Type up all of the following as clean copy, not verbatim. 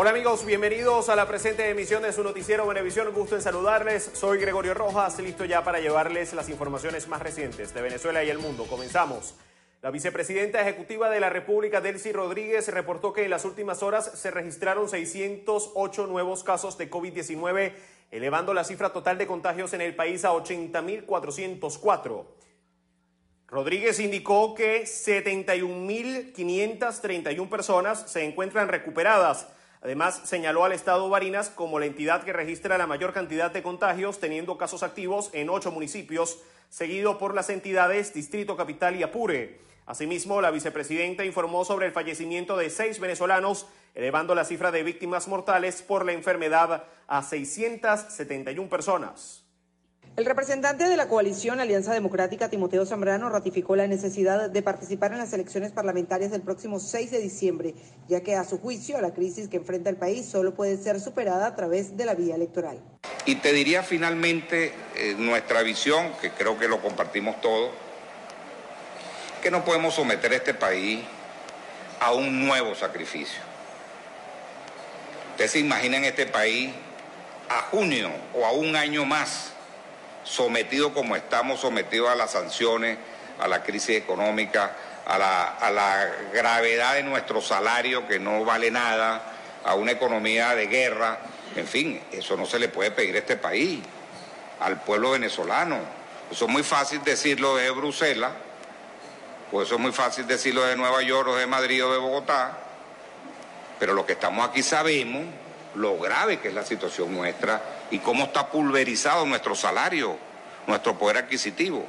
Hola amigos, bienvenidos a la presente emisión de su noticiero Venevisión. Un gusto en saludarles. Soy Gregorio Rojas, listo ya para llevarles las informaciones más recientes de Venezuela y el mundo. Comenzamos. La vicepresidenta ejecutiva de la República, Delcy Rodríguez, reportó que en las últimas horas se registraron 608 nuevos casos de COVID-19, elevando la cifra total de contagios en el país a 80.404. Rodríguez indicó que 71.531 personas se encuentran recuperadas. Además, señaló al estado Barinas como la entidad que registra la mayor cantidad de contagios, teniendo casos activos en 8 municipios, seguido por las entidades Distrito Capital y Apure. Asimismo, la vicepresidenta informó sobre el fallecimiento de 6 venezolanos, elevando la cifra de víctimas mortales por la enfermedad a 671 personas. El representante de la coalición Alianza Democrática, Timoteo Zambrano, ratificó la necesidad de participar en las elecciones parlamentarias del próximo 6 de diciembre, ya que a su juicio la crisis que enfrenta el país solo puede ser superada a través de la vía electoral. Y te diría finalmente nuestra visión, que creo que lo compartimos todos, que no podemos someter a este país a un nuevo sacrificio. Usted se imagina en este país a junio o a un año más, sometido como estamos sometidos a las sanciones, a la crisis económica, a la gravedad de nuestro salario que no vale nada, a una economía de guerra. En fin, eso no se le puede pedir a este país, al pueblo venezolano. Eso es muy fácil decirlo de Bruselas, o eso es muy fácil decirlo de Nueva York o de Madrid o de Bogotá, pero los que estamos aquí sabemos lo grave que es la situación nuestra y cómo está pulverizado nuestro salario, nuestro poder adquisitivo.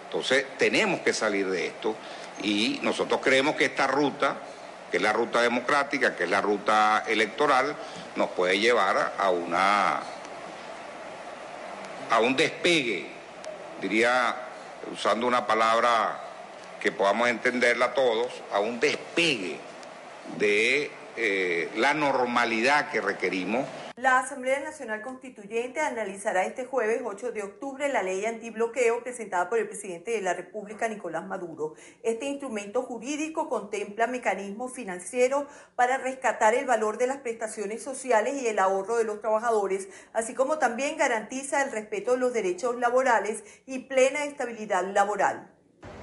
Entonces tenemos que salir de esto y nosotros creemos que esta ruta, que es la ruta democrática, que es la ruta electoral, nos puede llevar a un despegue, diría, usando una palabra que podamos entenderla todos, a un despegue de la normalidad que requerimos. La Asamblea Nacional Constituyente analizará este jueves 8 de octubre la ley antibloqueo presentada por el presidente de la República, Nicolás Maduro. Este instrumento jurídico contempla mecanismos financieros para rescatar el valor de las prestaciones sociales y el ahorro de los trabajadores, así como también garantiza el respeto de los derechos laborales y plena estabilidad laboral.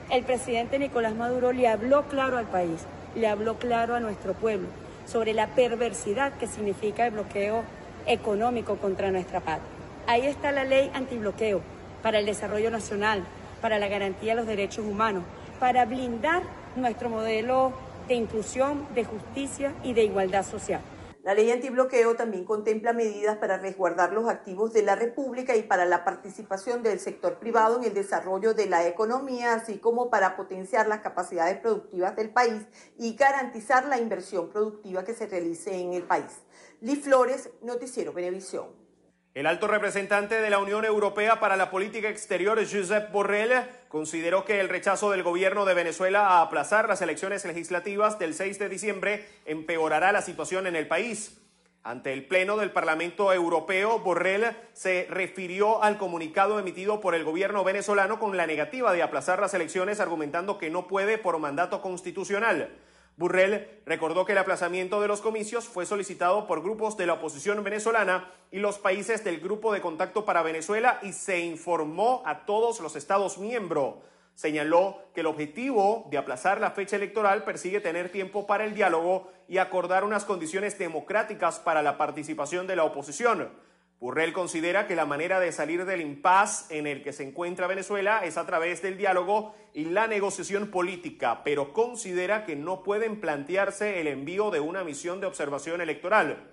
El presidente Nicolás Maduro le habló claro al país, le habló claro a nuestro pueblo sobre la perversidad que significa el bloqueo económico contra nuestra patria. Ahí está la ley antibloqueo para el desarrollo nacional, para la garantía de los derechos humanos, para blindar nuestro modelo de inclusión, de justicia y de igualdad social. La ley antibloqueo también contempla medidas para resguardar los activos de la República y para la participación del sector privado en el desarrollo de la economía, así como para potenciar las capacidades productivas del país y garantizar la inversión productiva que se realice en el país. Liz Flores, Noticiero Venevisión. El alto representante de la Unión Europea para la Política Exterior, Josep Borrell, consideró que el rechazo del gobierno de Venezuela a aplazar las elecciones legislativas del 6 de diciembre empeorará la situación en el país. Ante el Pleno del Parlamento Europeo, Borrell se refirió al comunicado emitido por el gobierno venezolano con la negativa de aplazar las elecciones, argumentando que no puede por mandato constitucional. Borrell recordó que el aplazamiento de los comicios fue solicitado por grupos de la oposición venezolana y los países del Grupo de Contacto para Venezuela y se informó a todos los Estados miembros. Señaló que el objetivo de aplazar la fecha electoral persigue tener tiempo para el diálogo y acordar unas condiciones democráticas para la participación de la oposición. Borrell considera que la manera de salir del impasse en el que se encuentra Venezuela es a través del diálogo y la negociación política, pero considera que no pueden plantearse el envío de una misión de observación electoral.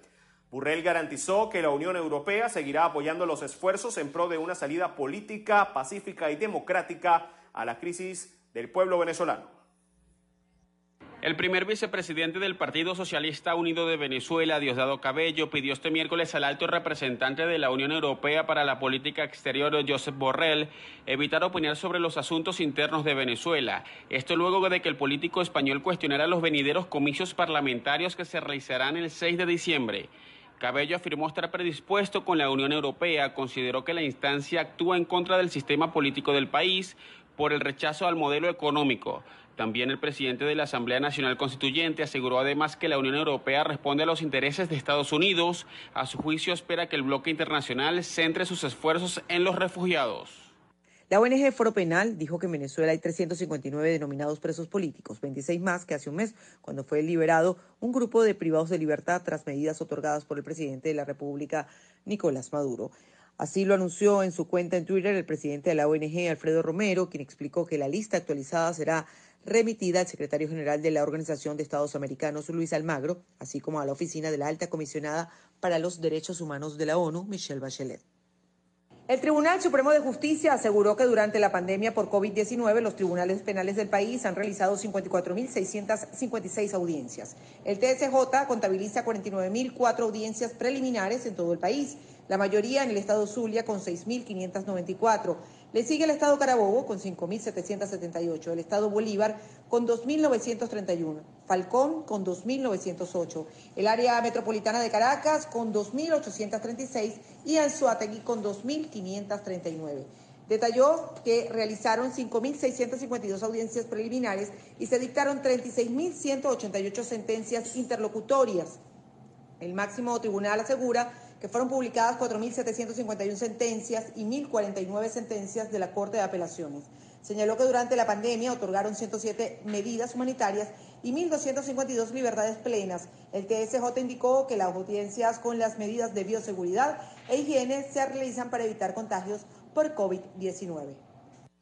Borrell garantizó que la Unión Europea seguirá apoyando los esfuerzos en pro de una salida política, pacífica y democrática a la crisis del pueblo venezolano. El primer vicepresidente del Partido Socialista Unido de Venezuela, Diosdado Cabello, pidió este miércoles al alto representante de la Unión Europea para la Política Exterior, Josep Borrell, evitar opinar sobre los asuntos internos de Venezuela. Esto luego de que el político español cuestionara los venideros comicios parlamentarios que se realizarán el 6 de diciembre. Cabello afirmó estar predispuesto con la Unión Europea, consideró que la instancia actúa en contra del sistema político del país por el rechazo al modelo económico. También el presidente de la Asamblea Nacional Constituyente aseguró además que la Unión Europea responde a los intereses de Estados Unidos. A su juicio espera que el bloque internacional centre sus esfuerzos en los refugiados. La ONG Foro Penal dijo que en Venezuela hay 359 denominados presos políticos, 26 más que hace un mes, cuando fue liberado un grupo de privados de libertad tras medidas otorgadas por el presidente de la República, Nicolás Maduro. Así lo anunció en su cuenta en Twitter el presidente de la ONG, Alfredo Romero, quien explicó que la lista actualizada será remitida al secretario general de la Organización de Estados Americanos, Luis Almagro, así como a la oficina de la Alta Comisionada para los Derechos Humanos de la ONU, Michelle Bachelet. El Tribunal Supremo de Justicia aseguró que durante la pandemia por COVID-19 los tribunales penales del país han realizado 54.656 audiencias. El TSJ contabiliza 49.004 audiencias preliminares en todo el país, la mayoría en el estado Zulia con 6.594. Le sigue el estado Carabobo con 5.778, el estado Bolívar con 2.931, Falcón con 2.908, el área metropolitana de Caracas con 2.836 y Anzoátegui con 2.539. Detalló que realizaron 5.652 audiencias preliminares y se dictaron 36.188 sentencias interlocutorias. El máximo tribunal asegura que fueron publicadas 4.751 sentencias y 1.049 sentencias de la Corte de Apelaciones. Señaló que durante la pandemia otorgaron 107 medidas humanitarias y 1.252 libertades plenas. El TSJ indicó que las audiencias con las medidas de bioseguridad e higiene se realizan para evitar contagios por COVID-19.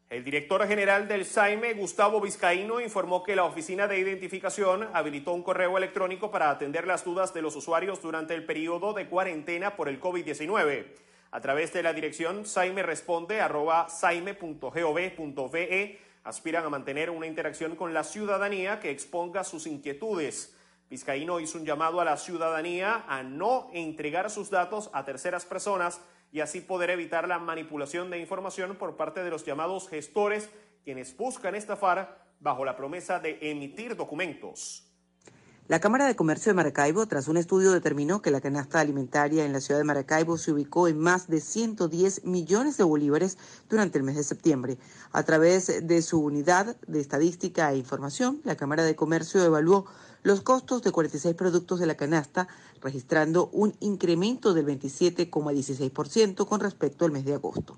El director general del SAIME, Gustavo Vizcaíno, informó que la Oficina de Identificación habilitó un correo electrónico para atender las dudas de los usuarios durante el periodo de cuarentena por el COVID-19. A través de la dirección saimeresponde@saime.gov.ve aspiran a mantener una interacción con la ciudadanía que exponga sus inquietudes. Vizcaíno hizo un llamado a la ciudadanía a no entregar sus datos a terceras personas y así poder evitar la manipulación de información por parte de los llamados gestores, quienes buscan estafar bajo la promesa de emitir documentos. La Cámara de Comercio de Maracaibo, tras un estudio, determinó que la canasta alimentaria en la ciudad de Maracaibo se ubicó en más de 110 millones de bolívares durante el mes de septiembre. A través de su unidad de estadística e información, la Cámara de Comercio evaluó los costos de 46 productos de la canasta, registrando un incremento del 27,16% con respecto al mes de agosto.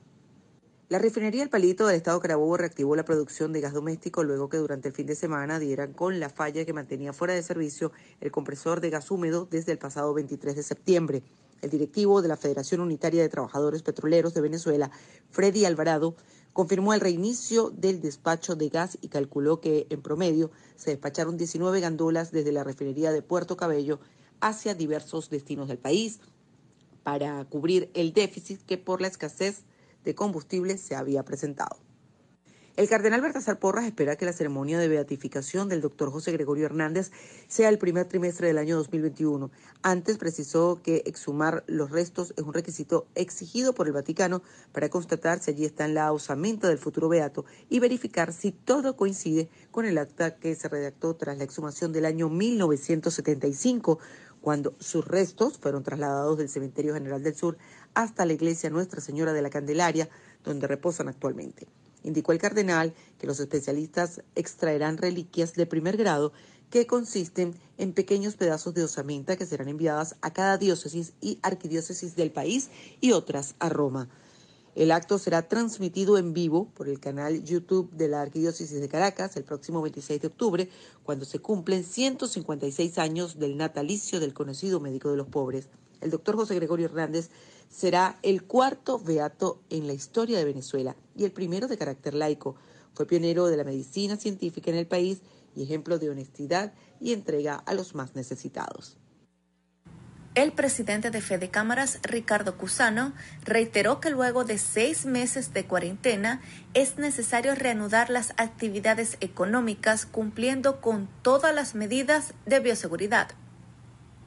La refinería El Palito del estado Carabobo reactivó la producción de gas doméstico luego que durante el fin de semana dieran con la falla que mantenía fuera de servicio el compresor de gas húmedo desde el pasado 23 de septiembre. El directivo de la Federación Unitaria de Trabajadores Petroleros de Venezuela, Freddy Alvarado, confirmó el reinicio del despacho de gas y calculó que, en promedio, se despacharon 19 gandolas desde la refinería de Puerto Cabello hacia diversos destinos del país para cubrir el déficit que por la escasez de combustible se había presentado. El cardenal Baltasar Porras espera que la ceremonia de beatificación del doctor José Gregorio Hernández sea el primer trimestre del año 2021. Antes precisó que exhumar los restos es un requisito exigido por el Vaticano para constatar si allí está la osamenta del futuro beato y verificar si todo coincide con el acta que se redactó tras la exhumación del año 1975, cuando sus restos fueron trasladados del Cementerio General del Sur hasta la iglesia Nuestra Señora de la Candelaria, donde reposan actualmente. Indicó el cardenal que los especialistas extraerán reliquias de primer grado que consisten en pequeños pedazos de osamenta que serán enviadas a cada diócesis y arquidiócesis del país y otras a Roma. El acto será transmitido en vivo por el canal YouTube de la Arquidiócesis de Caracas el próximo 26 de octubre, cuando se cumplen 156 años del natalicio del conocido médico de los pobres. El doctor José Gregorio Hernández será el cuarto beato en la historia de Venezuela y el primero de carácter laico. Fue pionero de la medicina científica en el país y ejemplo de honestidad y entrega a los más necesitados. El presidente de Fede Cámaras, Ricardo Cusano, reiteró que luego de 6 meses de cuarentena es necesario reanudar las actividades económicas cumpliendo con todas las medidas de bioseguridad.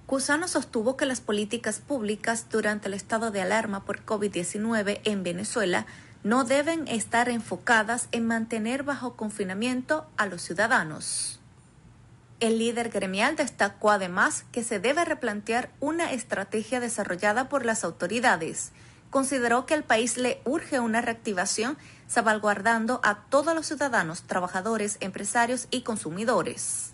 Cusano sostuvo que las políticas públicas durante el estado de alarma por COVID-19 en Venezuela no deben estar enfocadas en mantener bajo confinamiento a los ciudadanos. El líder gremial destacó además que se debe replantear una estrategia desarrollada por las autoridades. Consideró que al país le urge una reactivación salvaguardando a todos los ciudadanos, trabajadores, empresarios y consumidores.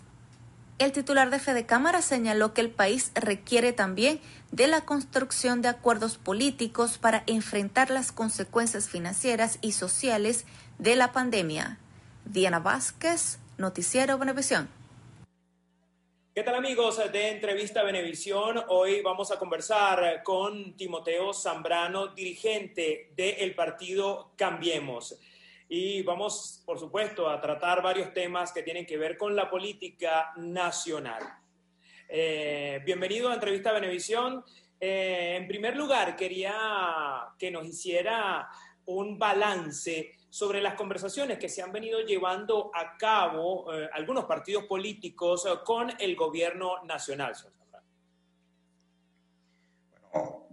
El titular de Fedecámaras señaló que el país requiere también de la construcción de acuerdos políticos para enfrentar las consecuencias financieras y sociales de la pandemia. Diana Vázquez, Noticiero Venevisión. ¿Qué tal, amigos de Entrevista Venevisión? Hoy vamos a conversar con Timoteo Zambrano, dirigente del partido Cambiemos. Y vamos, por supuesto, a tratar varios temas que tienen que ver con la política nacional. Bienvenido a Entrevista Venevisión. En primer lugar, quería que nos hiciera un balance sobre las conversaciones que se han venido llevando a cabo algunos partidos políticos con el gobierno nacional. Bueno,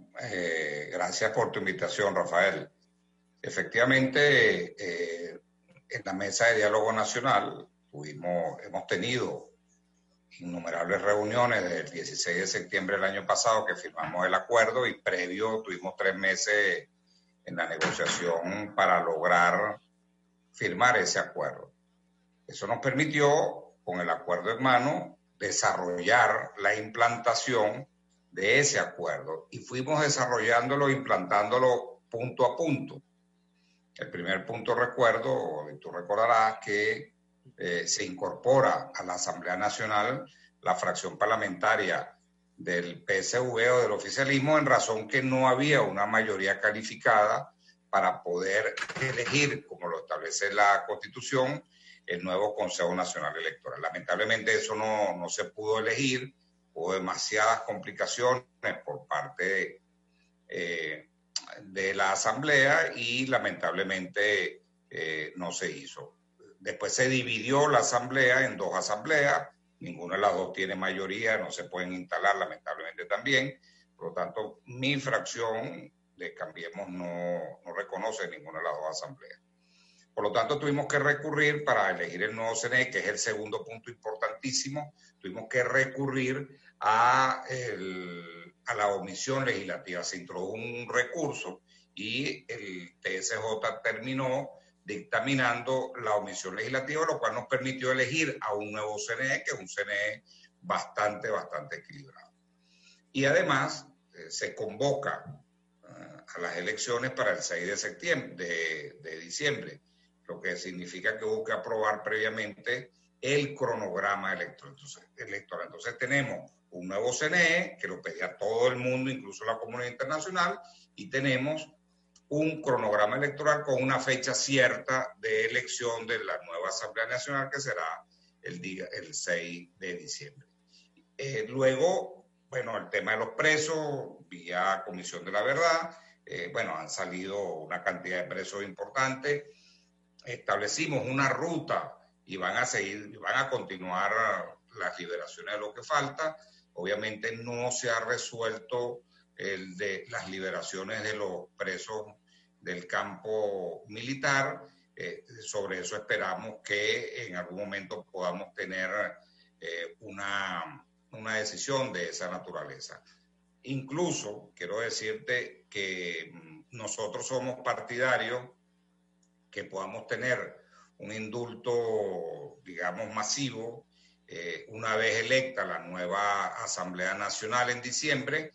gracias por tu invitación, Rafael. Efectivamente, en la mesa de diálogo nacional hemos tenido innumerables reuniones desde el 16 de septiembre del año pasado que firmamos el acuerdo, y previo tuvimos 3 meses en la negociación para lograr firmar ese acuerdo. Eso nos permitió, con el acuerdo en mano, desarrollar la implantación de ese acuerdo, y fuimos desarrollándolo, implantándolo punto a punto. El primer punto, tú recordarás que se incorpora a la Asamblea Nacional la fracción parlamentaria del PSV o del oficialismo, en razón que no había una mayoría calificada para poder elegir, como lo establece la Constitución, el nuevo Consejo Nacional Electoral. Lamentablemente eso no se pudo elegir, hubo demasiadas complicaciones por parte de la Asamblea y lamentablemente no se hizo. Después se dividió la Asamblea en 2 asambleas, ninguna de las 2 tiene mayoría, no se pueden instalar lamentablemente también. Por lo tanto, mi fracción de Cambiemos no reconoce ninguna de las 2 asambleas. Por lo tanto, tuvimos que recurrir para elegir el nuevo CNE, que es el segundo punto importantísimo, tuvimos que recurrir a la omisión legislativa. Se introdujo un recurso y el TSJ terminó dictaminando la omisión legislativa, lo cual nos permitió elegir a un nuevo CNE, que es un CNE bastante equilibrado. Y además se convoca a las elecciones para el 6 de diciembre, lo que significa que hubo que aprobar previamente el cronograma electoral. Entonces tenemos un nuevo CNE, que lo pedía todo el mundo, incluso la comunidad internacional, y tenemos un cronograma electoral con una fecha cierta de elección de la nueva Asamblea Nacional, que será el 6 de diciembre. Luego, bueno, el tema de los presos, vía Comisión de la Verdad, han salido una cantidad de presos importantes. Establecimos una ruta y van a continuar las liberaciones de lo que falta. Obviamente no se ha resuelto el de las liberaciones de los presos del campo militar. Sobre eso esperamos que en algún momento podamos tener una decisión de esa naturaleza. Incluso quiero decirte que nosotros somos partidarios que podamos tener un indulto, digamos, masivo, una vez electa la nueva Asamblea Nacional en diciembre.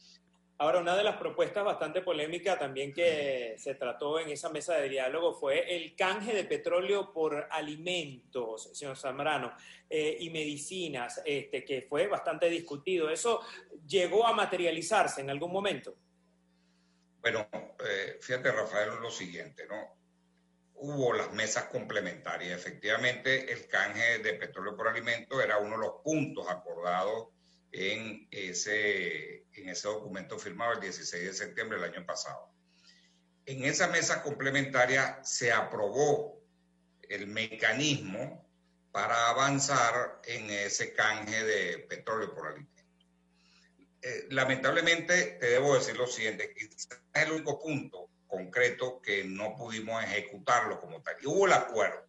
Ahora, una de las propuestas bastante polémicas también que se trató en esa mesa de diálogo fue el canje de petróleo por alimentos, señor Zambrano, y medicinas, que fue bastante discutido. ¿Eso llegó a materializarse en algún momento? Bueno, fíjate, Rafael, lo siguiente, ¿no? Hubo las mesas complementarias. Efectivamente, el canje de petróleo por alimentos era uno de los puntos acordados en ese documento firmado el 16 de septiembre del año pasado. En esa mesa complementaria se aprobó el mecanismo para avanzar en ese canje de petróleo por alimentos. Lamentablemente, te debo decir lo siguiente, quizás es el único punto concreto que no pudimos ejecutarlo como tal. Y hubo el acuerdo,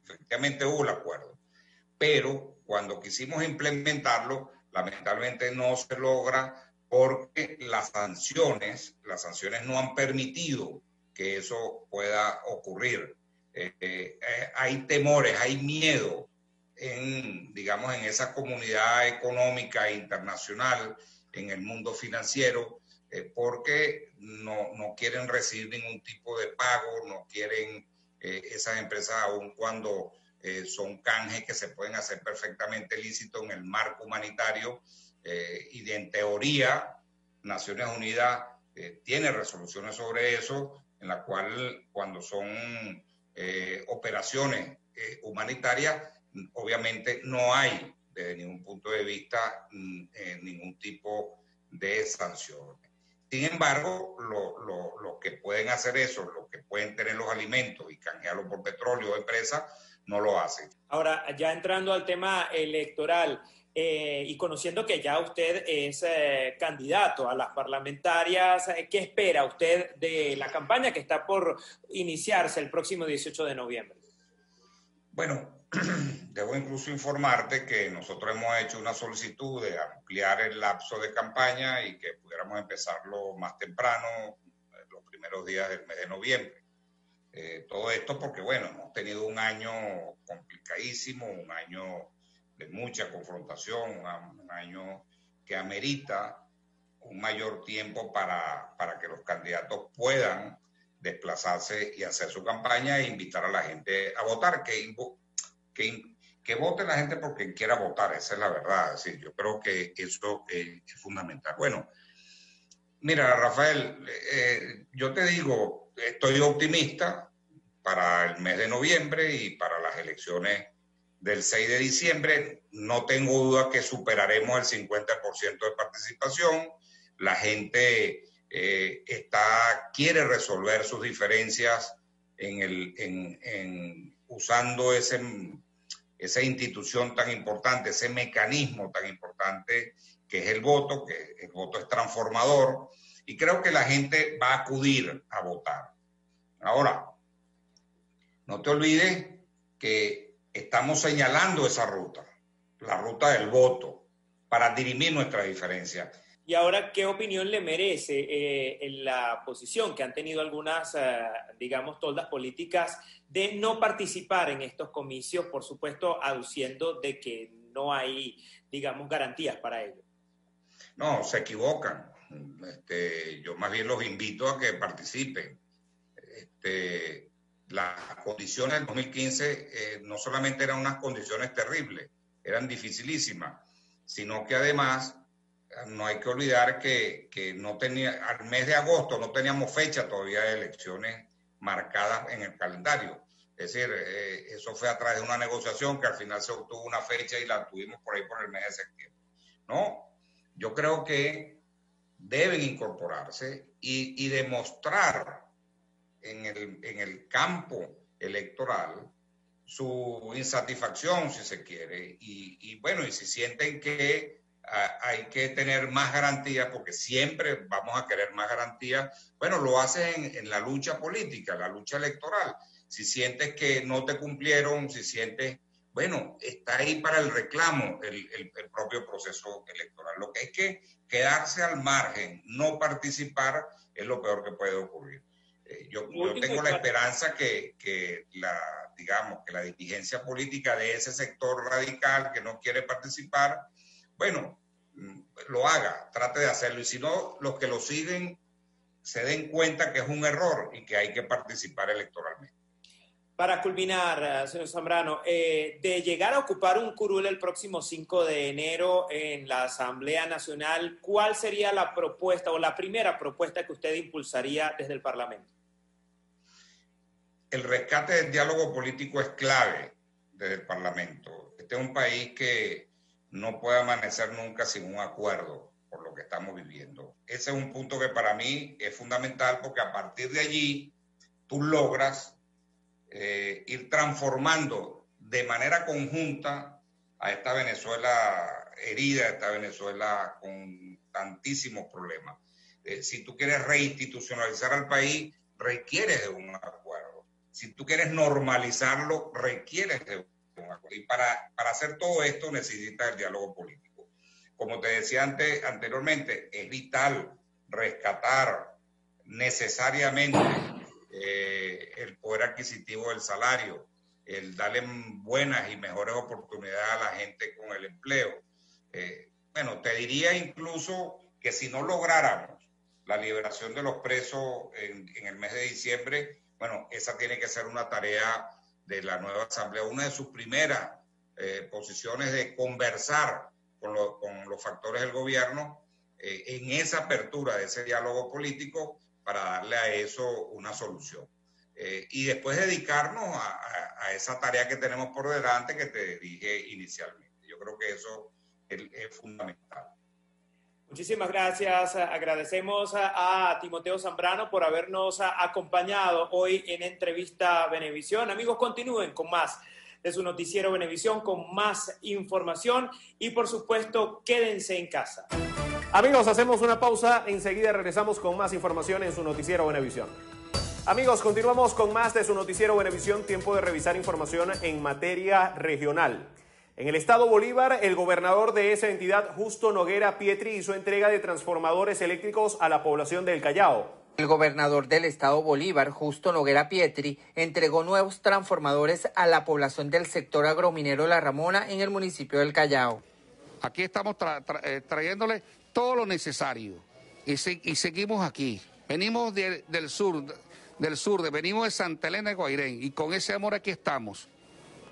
efectivamente hubo el acuerdo, pero cuando quisimos implementarlo, lamentablemente no se logra porque las sanciones no han permitido que eso pueda ocurrir. hay temores, hay miedo en esa comunidad económica internacional, en el mundo financiero, porque no quieren recibir ningún tipo de pago, no quieren esas empresas, aun cuando son canjes que se pueden hacer perfectamente lícitos en el marco humanitario, y en teoría Naciones Unidas tiene resoluciones sobre eso, en la cual cuando son operaciones humanitarias, obviamente no hay desde ningún punto de vista ningún tipo de sanciones. Sin embargo, los que pueden hacer eso, los que pueden tener los alimentos y canjearlos por petróleo o empresas, no lo hacen. Ahora, ya entrando al tema electoral, y conociendo que ya usted es candidato a las parlamentarias, ¿qué espera usted de la campaña que está por iniciarse el próximo 18 de noviembre? Bueno, debo incluso informarte que nosotros hemos hecho una solicitud de ampliar el lapso de campaña y que pudiéramos empezarlo más temprano, los primeros días del mes de noviembre. Todo esto porque, bueno, hemos tenido un año complicadísimo, un año de mucha confrontación, un año que amerita un mayor tiempo para que los candidatos puedan desplazarse y hacer su campaña e invitar a la gente a votar, que vote la gente por quien quiera votar, esa es la verdad. Es decir, yo creo que eso es fundamental. Bueno, mira, Rafael, yo te digo, estoy optimista para el mes de noviembre y para las elecciones del 6 de diciembre. No tengo duda que superaremos el 50% de participación. La gente quiere resolver sus diferencias usando esa institución tan importante, ese mecanismo tan importante que es el voto, que el voto es transformador, y creo que la gente va a acudir a votar. Ahora, no te olvides que estamos señalando esa ruta, la ruta del voto, para dirimir nuestras diferencias. Y ahora, ¿qué opinión le merece en la posición que han tenido algunas, digamos, toldas políticas de no participar en estos comicios, por supuesto, aduciendo de que no hay, digamos, garantías para ello? No, se equivocan. Yo más bien los invito a que participen. Las condiciones del 2015 no solamente eran unas condiciones terribles, eran dificilísimas, sino que además no hay que olvidar que al mes de agosto no teníamos fecha todavía de elecciones marcadas en el calendario. Es decir, eso fue a través de una negociación que al final se obtuvo una fecha y la tuvimos por ahí por el mes de septiembre. No, yo creo que deben incorporarse y demostrar en el campo electoral su insatisfacción, si se quiere, y bueno, y si sienten que hay que tener más garantías, porque siempre vamos a querer más garantías, bueno, lo hacen en la lucha política, la lucha electoral. Si sientes que no te cumplieron, si sientes, bueno, está ahí para el reclamo el propio proceso electoral. Lo que hay que quedarse al margen, no participar, es lo peor que puede ocurrir. Yo tengo la esperanza que la dirigencia política de ese sector radical que no quiere participar, bueno, lo haga, trate de hacerlo. Y si no, los que lo siguen se den cuenta que es un error y que hay que participar electoralmente. Para culminar, señor Zambrano, de llegar a ocupar un curul el próximo 5 de enero en la Asamblea Nacional, ¿cuál sería la propuesta o la primera propuesta que usted impulsaría desde el Parlamento? El rescate del diálogo político es clave desde el Parlamento. Este es un país que no puede amanecer nunca sin un acuerdo por lo que estamos viviendo. Ese es un punto que para mí es fundamental, porque a partir de allí tú logras ir transformando de manera conjunta a esta Venezuela herida, a esta Venezuela con tantísimos problemas. Si tú quieres reinstitucionalizar al país, requieres de un acuerdo. Si tú quieres normalizarlo, requieres de un acuerdo. Y para hacer todo esto necesitas el diálogo político. Como te decía anteriormente, es vital rescatar necesariamente el poder adquisitivo del salario, el darle buenas y mejores oportunidades a la gente con el empleo. Bueno, te diría incluso que si no lográramos la liberación de los presos en el mes de diciembre, bueno, esa tiene que ser una tarea de la nueva Asamblea, una de sus primeras posiciones de conversar con los factores del gobierno en esa apertura de ese diálogo político para darle a eso una solución. Y después dedicarnos a esa tarea que tenemos por delante que te dije inicialmente. Yo creo que eso es fundamental. Muchísimas gracias. Agradecemos a Timoteo Zambrano por habernos acompañado hoy en Entrevista Venevisión. Amigos, continúen con más de su noticiero Venevisión, con más información y, por supuesto, quédense en casa. Amigos, hacemos una pausa. Enseguida regresamos con más información en su noticiero Venevisión. Amigos, continuamos con más de su noticiero Venevisión. Tiempo de revisar información en materia regional. En el estado Bolívar, el gobernador de esa entidad, Justo Noguera Pietri, hizo entrega de transformadores eléctricos a la población del Callao. El gobernador del estado Bolívar, Justo Noguera Pietri, entregó nuevos transformadores a la población del sector agrominero La Ramona en el municipio del Callao. Aquí estamos trayéndole todo lo necesario y seguimos aquí. Venimos del sur, venimos de Santa Elena de Guairén y con ese amor aquí estamos.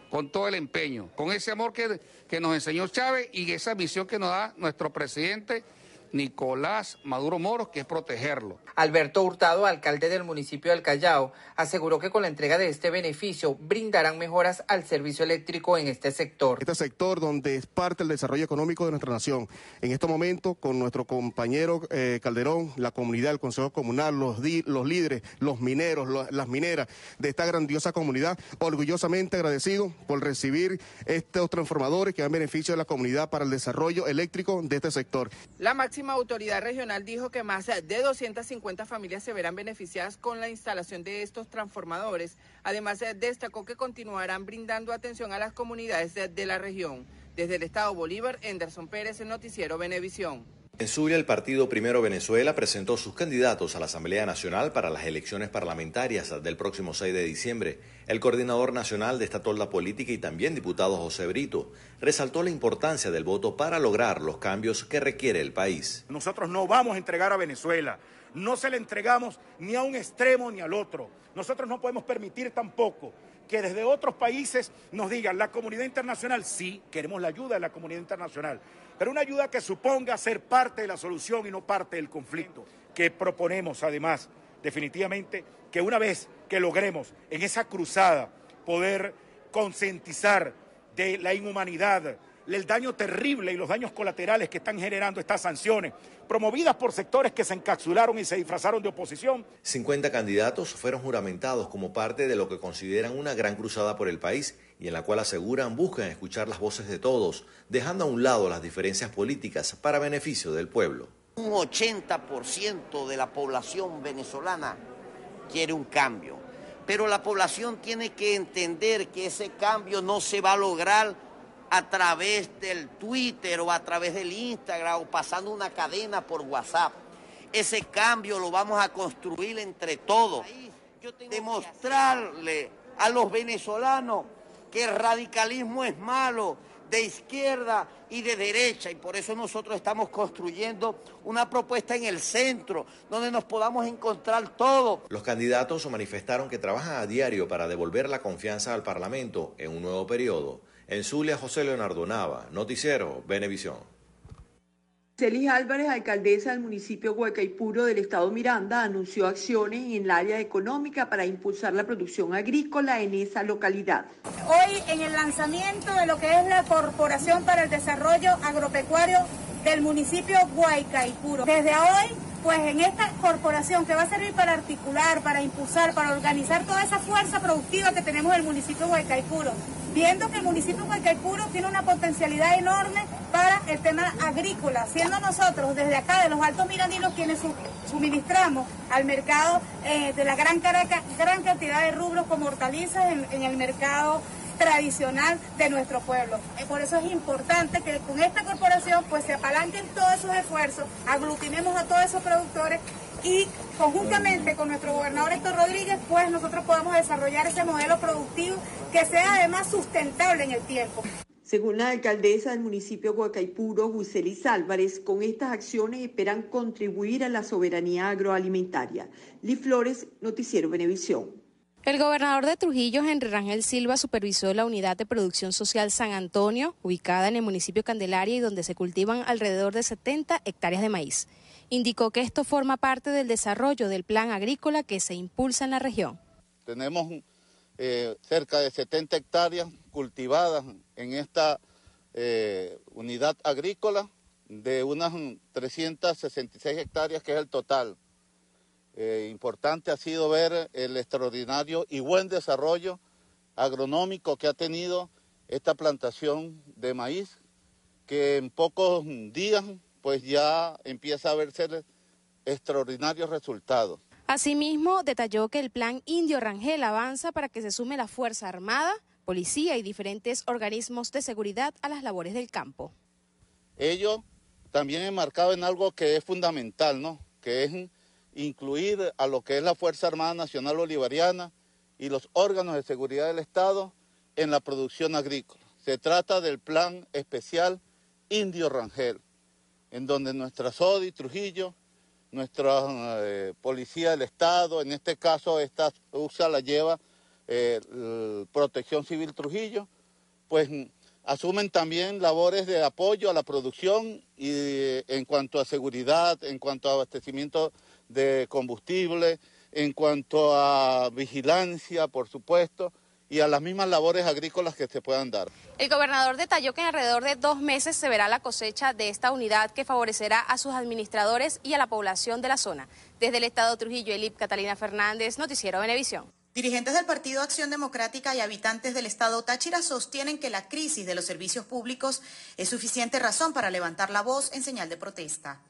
Con todo el empeño, con ese amor que nos enseñó Chávez y esa misión que nos da nuestro presidente Nicolás Maduro Moros, que es protegerlo. Alberto Hurtado, alcalde del municipio del Callao, aseguró que con la entrega de este beneficio brindarán mejoras al servicio eléctrico en este sector. Este sector donde es parte del desarrollo económico de nuestra nación. En este momento, con nuestro compañero Calderón, la comunidad, el Consejo Comunal, los líderes, los mineros, las mineras de esta grandiosa comunidad, orgullosamente agradecido por recibir estos transformadores que dan beneficio a la comunidad para el desarrollo eléctrico de este sector. La máxima autoridad regional dijo que más de 250 familias se verán beneficiadas con la instalación de estos transformadores. Además, destacó que continuarán brindando atención a las comunidades de la región. Desde el estado Bolívar, Henderson Pérez, el noticiero Venevisión. En Zulia, el partido Primero Venezuela presentó sus candidatos a la Asamblea Nacional para las elecciones parlamentarias del próximo 6 de diciembre. El coordinador nacional de esta tolda política y también diputado José Brito resaltó la importancia del voto para lograr los cambios que requiere el país. Nosotros no vamos a entregar a Venezuela, no se le entregamos ni a un extremo ni al otro. Nosotros no podemos permitir tampoco que desde otros países nos digan la comunidad internacional, sí, queremos la ayuda de la comunidad internacional, pero una ayuda que suponga ser parte de la solución y no parte del conflicto, que proponemos además definitivamente que una vez que logremos en esa cruzada poder concientizar de la inhumanidad, el daño terrible y los daños colaterales que están generando estas sanciones, promovidas por sectores que se encapsularon y se disfrazaron de oposición. 50 candidatos fueron juramentados como parte de lo que consideran una gran cruzada por el país y en la cual aseguran buscan escuchar las voces de todos, dejando a un lado las diferencias políticas para beneficio del pueblo. Un 80% de la población venezolana quiere un cambio, pero la población tiene que entender que ese cambio no se va a lograr a través del Twitter o a través del Instagram o pasando una cadena por WhatsApp. Ese cambio lo vamos a construir entre todos. Demostrarle a los venezolanos que el radicalismo es malo, de izquierda y de derecha, y por eso nosotros estamos construyendo una propuesta en el centro, donde nos podamos encontrar todos. Los candidatos manifestaron que trabajan a diario para devolver la confianza al Parlamento en un nuevo periodo. En Zulia, José Leonardo Nava, Noticiero Venevisión. Celis Álvarez, alcaldesa del municipio Guaycaipuro del estado Miranda, anunció acciones en el área económica para impulsar la producción agrícola en esa localidad. Hoy en el lanzamiento de lo que es la Corporación para el Desarrollo Agropecuario del municipio Guaycaipuro. Desde hoy, pues en esta corporación que va a servir para articular, para impulsar, para organizar toda esa fuerza productiva que tenemos en el municipio de Guaycaipuro, viendo que el municipio de Guaycaipuro tiene una potencialidad enorme para el tema agrícola, siendo nosotros desde acá de los Altos Mirandinos quienes suministramos al mercado de la gran cantidad de rubros como hortalizas en el mercado tradicional de nuestro pueblo. Por eso es importante que con esta corporación pues se apalanquen todos esos esfuerzos, aglutinemos a todos esos productores y conjuntamente con nuestro gobernador Héctor Rodríguez, pues nosotros podemos desarrollar ese modelo productivo que sea además sustentable en el tiempo. Según la alcaldesa del municipio de Guaycaipuro, Juicelis Álvarez, con estas acciones esperan contribuir a la soberanía agroalimentaria. Liz Flores, Noticiero Venevisión. El gobernador de Trujillo, Henry Rangel Silva, supervisó la unidad de producción social San Antonio, ubicada en el municipio de Candelaria y donde se cultivan alrededor de 70 hectáreas de maíz. Indicó que esto forma parte del desarrollo del plan agrícola que se impulsa en la región. Tenemos cerca de 70 hectáreas cultivadas en esta unidad agrícola de unas 366 hectáreas, que es el total. Importante ha sido ver el extraordinario y buen desarrollo agronómico que ha tenido esta plantación de maíz, que en pocos días pues ya empieza a verse extraordinarios resultados. Asimismo, detalló que el plan Indio Rangel avanza para que se sume la Fuerza Armada, Policía y diferentes organismos de seguridad a las labores del campo. Ello también enmarcado en algo que es fundamental, ¿no? Que es incluir a lo que es la Fuerza Armada Nacional Bolivariana y los órganos de seguridad del Estado en la producción agrícola. Se trata del plan especial Indio Rangel, en donde nuestra SODI Trujillo, nuestra Policía del Estado, en este caso esta USA la lleva Protección Civil Trujillo, pues asumen también labores de apoyo a la producción y en cuanto a seguridad, en cuanto a abastecimiento de combustible, en cuanto a vigilancia, por supuesto, y a las mismas labores agrícolas que se puedan dar. El gobernador detalló que en alrededor de 2 meses se verá la cosecha de esta unidad que favorecerá a sus administradores y a la población de la zona. Desde el estado Trujillo, Elip Catalina Fernández, Noticiero Venevisión. Dirigentes del Partido Acción Democrática y habitantes del estado Táchira sostienen que la crisis de los servicios públicos es suficiente razón para levantar la voz en señal de protesta.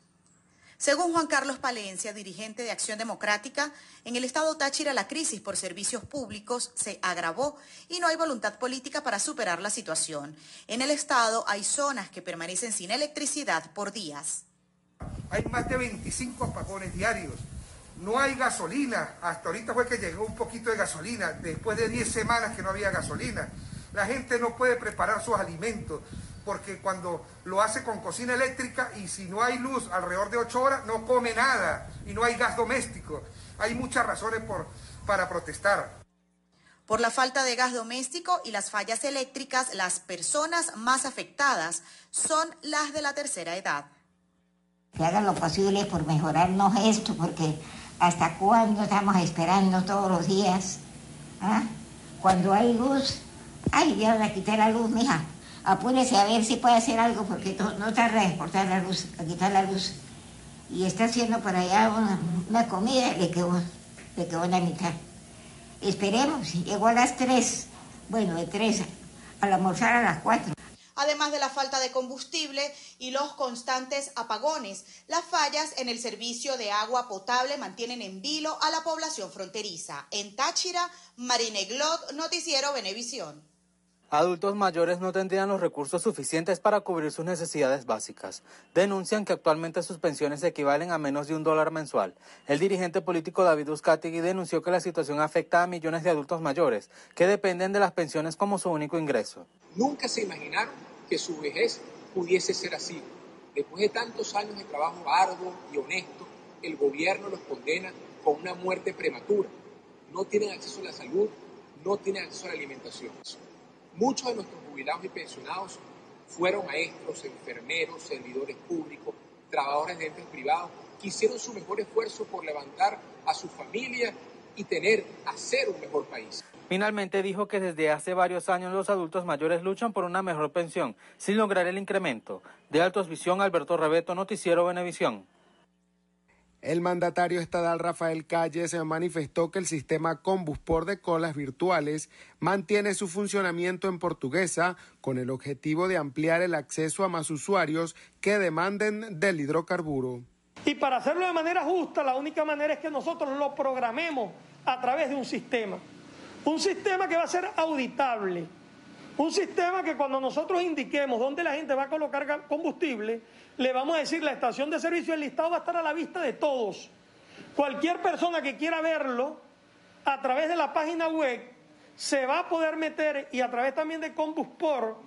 Según Juan Carlos Palencia, dirigente de Acción Democrática, en el estado Táchira la crisis por servicios públicos se agravó y no hay voluntad política para superar la situación. En el estado hay zonas que permanecen sin electricidad por días. Hay más de 25 apagones diarios. No hay gasolina. Hasta ahorita fue que llegó un poquito de gasolina, después de 10 semanas que no había gasolina. La gente no puede preparar sus alimentos, porque cuando lo hace con cocina eléctrica y si no hay luz alrededor de 8 horas, no come nada y no hay gas doméstico. Hay muchas razones para protestar. Por la falta de gas doméstico y las fallas eléctricas, las personas más afectadas son las de la tercera edad. Que hagan lo posible por mejorarnos esto, porque ¿hasta cuándo estamos esperando todos los días? ¿Ah? Cuando hay luz, ay, ya a quitar la luz, mija. Apúrese a ver si puede hacer algo, porque no tarda en cortar la luz, a quitar la luz. Y está haciendo por allá una comida, le quedó la mitad. Esperemos, llegó a las 3, bueno, de 3, al almorzar a las 4. Además de la falta de combustible y los constantes apagones, las fallas en el servicio de agua potable mantienen en vilo a la población fronteriza. En Táchira, Marine Glot, Noticiero Venevisión. Adultos mayores no tendrían los recursos suficientes para cubrir sus necesidades básicas. Denuncian que actualmente sus pensiones equivalen a menos de $1 mensual. El dirigente político David Uzcategui denunció que la situación afecta a millones de adultos mayores que dependen de las pensiones como su único ingreso. Nunca se imaginaron que su vejez pudiese ser así. Después de tantos años de trabajo arduo y honesto, el gobierno los condena con una muerte prematura. No tienen acceso a la salud, no tienen acceso a la alimentación. Muchos de nuestros jubilados y pensionados fueron maestros, enfermeros, servidores públicos, trabajadores de entes privados, que hicieron su mejor esfuerzo por levantar a su familia y hacer un mejor país. Finalmente dijo que desde hace varios años los adultos mayores luchan por una mejor pensión, sin lograr el incremento. De Altos Visión, Alberto Rebeto, Noticiero Venevisión. El mandatario estatal Rafael Calles manifestó que el sistema Combuspor de colas virtuales mantiene su funcionamiento en Portuguesa con el objetivo de ampliar el acceso a más usuarios que demanden del hidrocarburo. Y para hacerlo de manera justa, la única manera es que nosotros lo programemos a través de un sistema que va a ser auditable, un sistema que cuando nosotros indiquemos dónde la gente va a colocar combustible, le vamos a decir la estación de servicio, el listado va a estar a la vista de todos. Cualquier persona que quiera verlo a través de la página web se va a poder meter, y a través también de Combusport,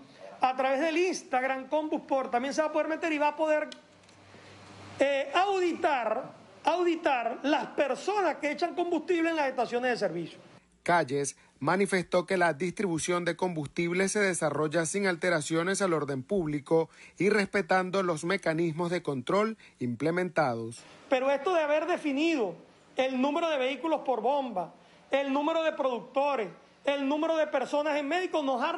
a través del Instagram Combusport, también se va a poder meter y va a poder auditar las personas que echan combustible en las estaciones de servicio. Calles manifestó que la distribución de combustible se desarrolla sin alteraciones al orden público y respetando los mecanismos de control implementados. Pero esto de haber definido el número de vehículos por bomba, el número de productores, el número de personas en médicos nos ha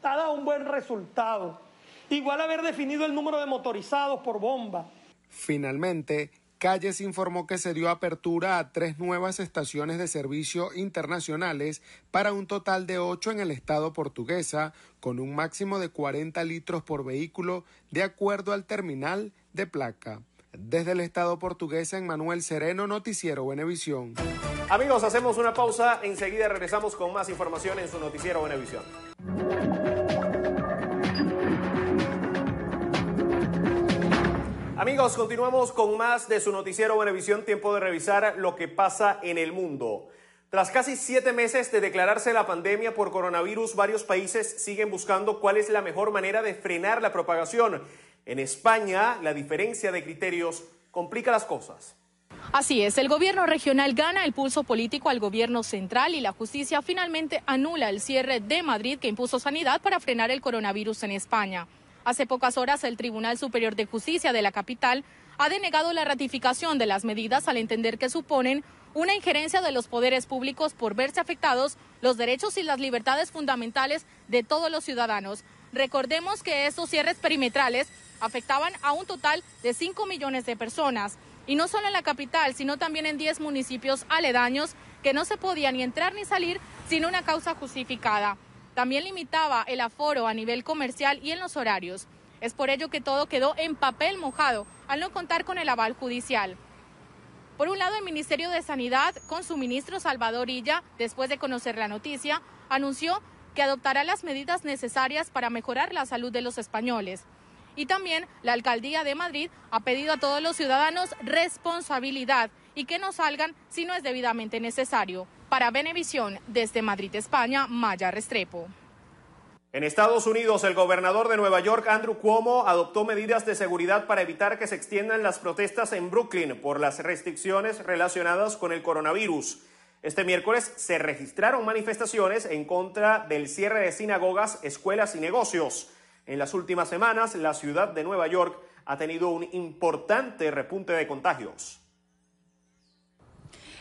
dado un buen resultado. Igual haber definido el número de motorizados por bomba. Finalmente, Calles informó que se dio apertura a 3 nuevas estaciones de servicio internacionales para un total de 8 en el estado portuguesa, con un máximo de 40 litros por vehículo de acuerdo al terminal de placa. Desde el estado portuguesa, Emmanuel Sereno, Noticiero Venevisión. Amigos, hacemos una pausa, enseguida regresamos con más información en su Noticiero Venevisión. Amigos, continuamos con más de su Noticiero Venevisión, tiempo de revisar lo que pasa en el mundo. Tras casi 7 meses de declararse la pandemia por coronavirus, varios países siguen buscando cuál es la mejor manera de frenar la propagación. En España, la diferencia de criterios complica las cosas. Así es, el gobierno regional gana el pulso político al gobierno central y la justicia finalmente anula el cierre de Madrid que impuso Sanidad para frenar el coronavirus en España. Hace pocas horas, el Tribunal Superior de Justicia de la capital ha denegado la ratificación de las medidas al entender que suponen una injerencia de los poderes públicos por verse afectados los derechos y las libertades fundamentales de todos los ciudadanos. Recordemos que estos cierres perimetrales afectaban a un total de 5 millones de personas. Y no solo en la capital, sino también en 10 municipios aledaños que no se podía ni entrar ni salir sin una causa justificada. También limitaba el aforo a nivel comercial y en los horarios. Es por ello que todo quedó en papel mojado al no contar con el aval judicial. Por un lado, el Ministerio de Sanidad, con su ministro Salvador Illa, después de conocer la noticia, anunció que adoptará las medidas necesarias para mejorar la salud de los españoles. Y también la Alcaldía de Madrid ha pedido a todos los ciudadanos responsabilidad y que no salgan si no es debidamente necesario. Para Venevisión, desde Madrid, España, Maya Restrepo. En Estados Unidos, el gobernador de Nueva York, Andrew Cuomo, adoptó medidas de seguridad para evitar que se extiendan las protestas en Brooklyn por las restricciones relacionadas con el coronavirus. Este miércoles se registraron manifestaciones en contra del cierre de sinagogas, escuelas y negocios. En las últimas semanas, la ciudad de Nueva York ha tenido un importante repunte de contagios.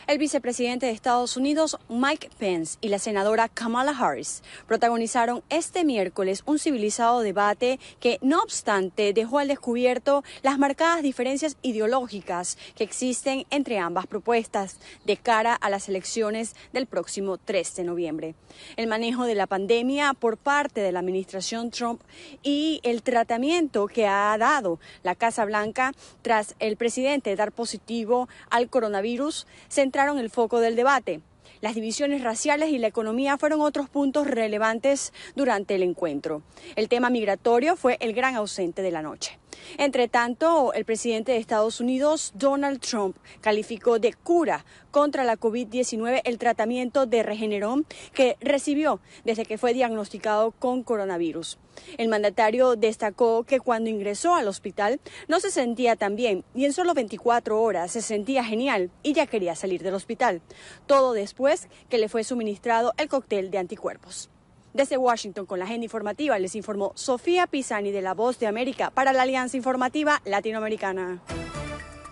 El vicepresidente de Estados Unidos, Mike Pence, y la senadora Kamala Harris protagonizaron este miércoles un civilizado debate que, no obstante, dejó al descubierto las marcadas diferencias ideológicas que existen entre ambas propuestas de cara a las elecciones del próximo 3 de noviembre. El manejo de la pandemia por parte de la administración Trump y el tratamiento que ha dado la Casa Blanca tras el presidente dar positivo al coronavirus centraron el foco del debate. Las divisiones raciales y la economía fueron otros puntos relevantes durante el encuentro. El tema migratorio fue el gran ausente de la noche. Entre tanto, el presidente de Estados Unidos, Donald Trump, calificó de cura contra la COVID-19 el tratamiento de Regeneron que recibió desde que fue diagnosticado con coronavirus. El mandatario destacó que cuando ingresó al hospital no se sentía tan bien y en solo 24 horas se sentía genial y ya quería salir del hospital. Todo después que le fue suministrado el cóctel de anticuerpos. Desde Washington, con la agenda informativa, les informó Sofía Pisani de La Voz de América para la Alianza Informativa Latinoamericana.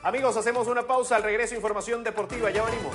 Amigos, hacemos una pausa. Al regreso, información deportiva. Ya venimos.